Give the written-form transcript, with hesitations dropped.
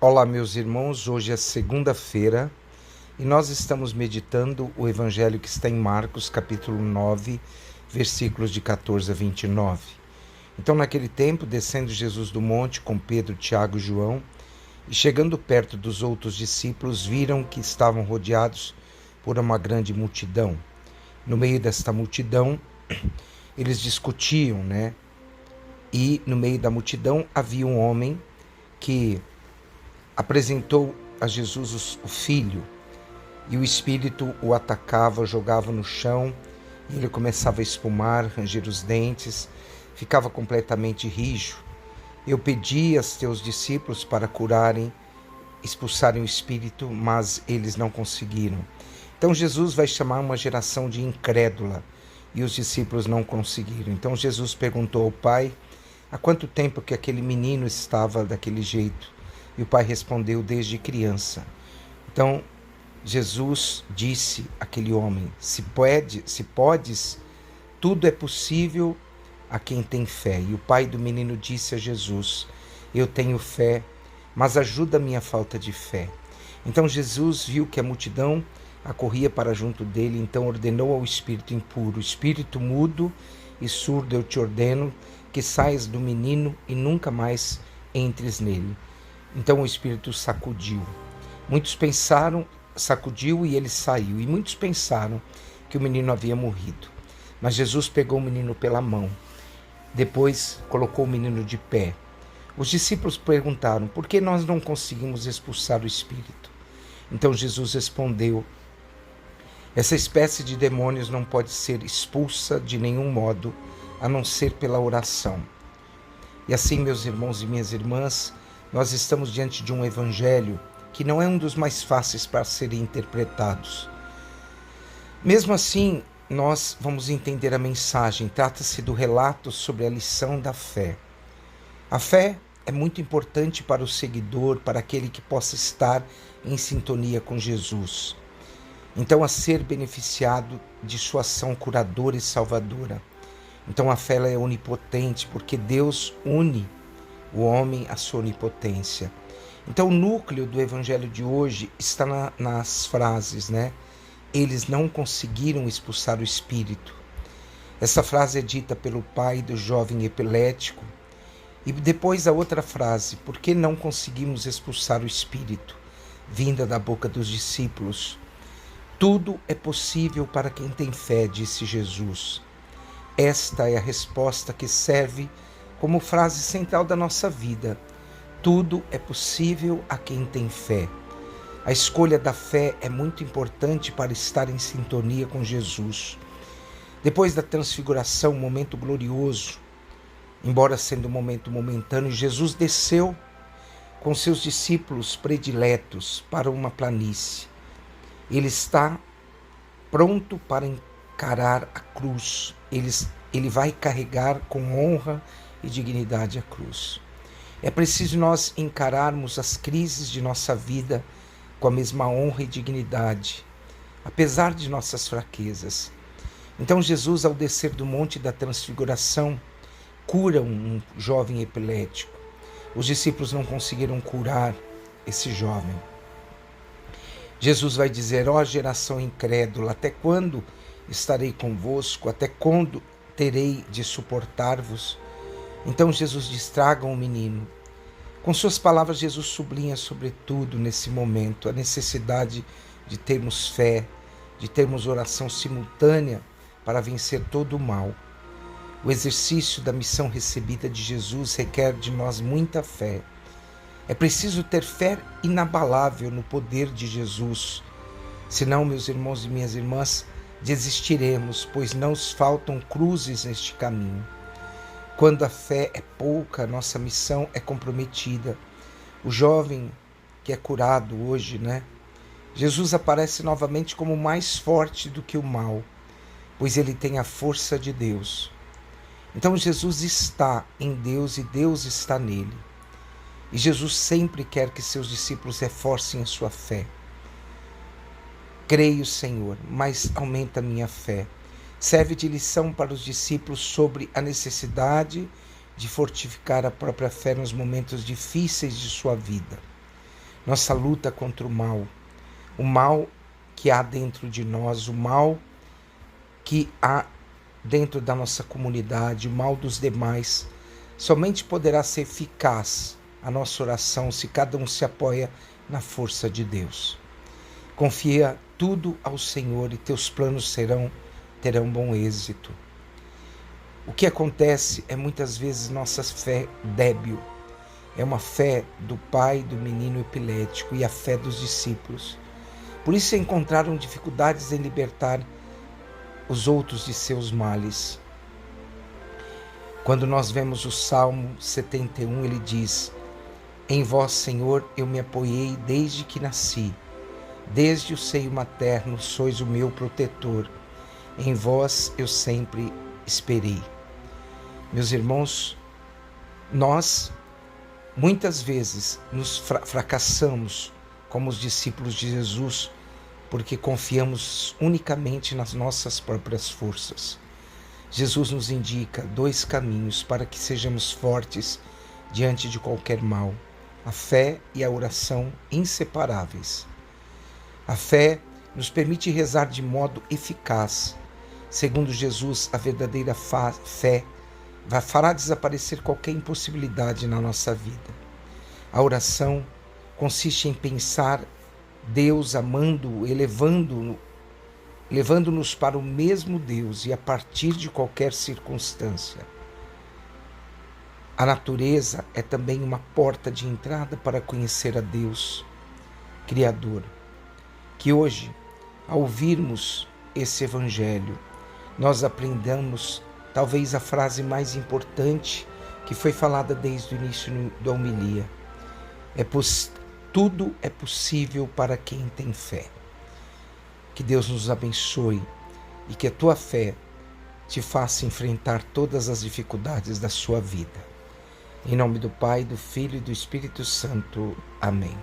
Olá, meus irmãos, hoje é segunda-feira e nós estamos meditando o evangelho que está em Marcos, capítulo 9, versículos de 14 a 29. Então, naquele tempo, descendo Jesus do monte com Pedro, Tiago e João, e chegando perto dos outros discípulos, viram que estavam rodeados por uma grande multidão. No meio desta multidão, eles discutiam, E no meio da multidão havia um homem que apresentou a Jesus o filho, e o espírito o atacava, jogava no chão, e ele começava a espumar, ranger os dentes, ficava completamente rijo. Eu pedi aos teus discípulos para curarem, expulsarem o espírito, mas eles não conseguiram. Então Jesus vai chamar uma geração de incrédula, e os discípulos não conseguiram. Então Jesus perguntou ao pai há quanto tempo que aquele menino estava daquele jeito. E o pai respondeu: desde criança. Então Jesus disse àquele homem: se podes, tudo é possível a quem tem fé. E o pai do menino disse a Jesus: eu tenho fé, mas ajuda a minha falta de fé. Então Jesus viu que a multidão acorria para junto dele, então ordenou ao espírito impuro: espírito mudo e surdo, eu te ordeno que saias do menino e nunca mais entres nele. Então o espírito sacudiu. Sacudiu e ele saiu. E muitos pensaram que o menino havia morrido. Mas Jesus pegou o menino pela mão. Depois colocou o menino de pé. Os discípulos perguntaram: por que nós não conseguimos expulsar o espírito? Então Jesus respondeu: essa espécie de demônios não pode ser expulsa de nenhum modo, a não ser pela oração. E assim, meus irmãos e minhas irmãs, nós estamos diante de um evangelho que não é um dos mais fáceis para serem interpretados. Mesmo assim, nós vamos entender a mensagem. Trata-se do relato sobre a lição da fé. A fé é muito importante para o seguidor, para aquele que possa estar em sintonia com Jesus. Então, a ser beneficiado de sua ação curadora e salvadora. Então, a fé é onipotente, porque Deus une o homem à sua onipotência. Então o núcleo do evangelho de hoje está nas frases, Eles não conseguiram expulsar o espírito. Essa frase é dita pelo pai do jovem epilético. E depois a outra frase: por que não conseguimos expulsar o espírito? Vinda da boca dos discípulos. Tudo é possível para quem tem fé, disse Jesus. Esta é a resposta que serve como frase central da nossa vida. Tudo é possível a quem tem fé. A escolha da fé é muito importante para estar em sintonia com Jesus. Depois da transfiguração, um momento glorioso, embora sendo um momento momentâneo, Jesus desceu com seus discípulos prediletos para uma planície. Ele está pronto para encarar a cruz. Ele vai carregar com honra e dignidade a cruz. É preciso nós encararmos as crises de nossa vida com a mesma honra e dignidade, apesar de nossas fraquezas. Então Jesus, ao descer do monte da transfiguração, cura um jovem epilético. Os discípulos não conseguiram curar esse jovem. Jesus vai dizer: ó geração incrédula, até quando estarei convosco? Até quando terei de suportar-vos? Então Jesus diz: tragam o menino. Com suas palavras, Jesus sublinha sobretudo nesse momento a necessidade de termos fé, de termos oração simultânea para vencer todo o mal. O exercício da missão recebida de Jesus requer de nós muita fé. É preciso ter fé inabalável no poder de Jesus. Senão, meus irmãos e minhas irmãs, desistiremos, pois não nos faltam cruzes neste caminho. Quando a fé é pouca, nossa missão é comprometida. O jovem que é curado hoje, Jesus aparece novamente como mais forte do que o mal, pois ele tem a força de Deus. Então Jesus está em Deus e Deus está nele. E Jesus sempre quer que seus discípulos reforcem a sua fé. Creio, Senhor, mas aumenta a minha fé. Serve de lição para os discípulos sobre a necessidade de fortificar a própria fé nos momentos difíceis de sua vida. nossa luta contra o mal que há dentro de nós, o mal que há dentro da nossa comunidade, o mal dos demais, somente poderá ser eficaz a nossa oração se cada um se apoia na força de Deus. Confia tudo ao Senhor e teus planos terão bom êxito. O que acontece é muitas vezes nossa fé débil. É uma fé do pai do menino epilético e a fé dos discípulos. Por isso encontraram dificuldades em libertar os outros de seus males. Quando nós vemos o Salmo 71, ele diz: Em vós, Senhor, eu me apoiei desde que nasci. Desde o seio materno sois o meu protetor. Em vós eu sempre esperei. Meus irmãos, nós muitas vezes nos fracassamos como os discípulos de Jesus, porque confiamos unicamente nas nossas próprias forças. Jesus nos indica 2 caminhos para que sejamos fortes diante de qualquer mal: a fé e a oração inseparáveis. A fé nos permite rezar de modo eficaz. Segundo Jesus, a verdadeira fé fará desaparecer qualquer impossibilidade na nossa vida. A oração consiste em pensar Deus amando, levando-nos para o mesmo Deus e a partir de qualquer circunstância. A natureza é também uma porta de entrada para conhecer a Deus, Criador. Que hoje, ao ouvirmos esse Evangelho, nós aprendamos talvez a frase mais importante que foi falada desde o início da homilia. Tudo é possível para quem tem fé. Que Deus nos abençoe e que a tua fé te faça enfrentar todas as dificuldades da sua vida. Em nome do Pai, do Filho e do Espírito Santo. Amém.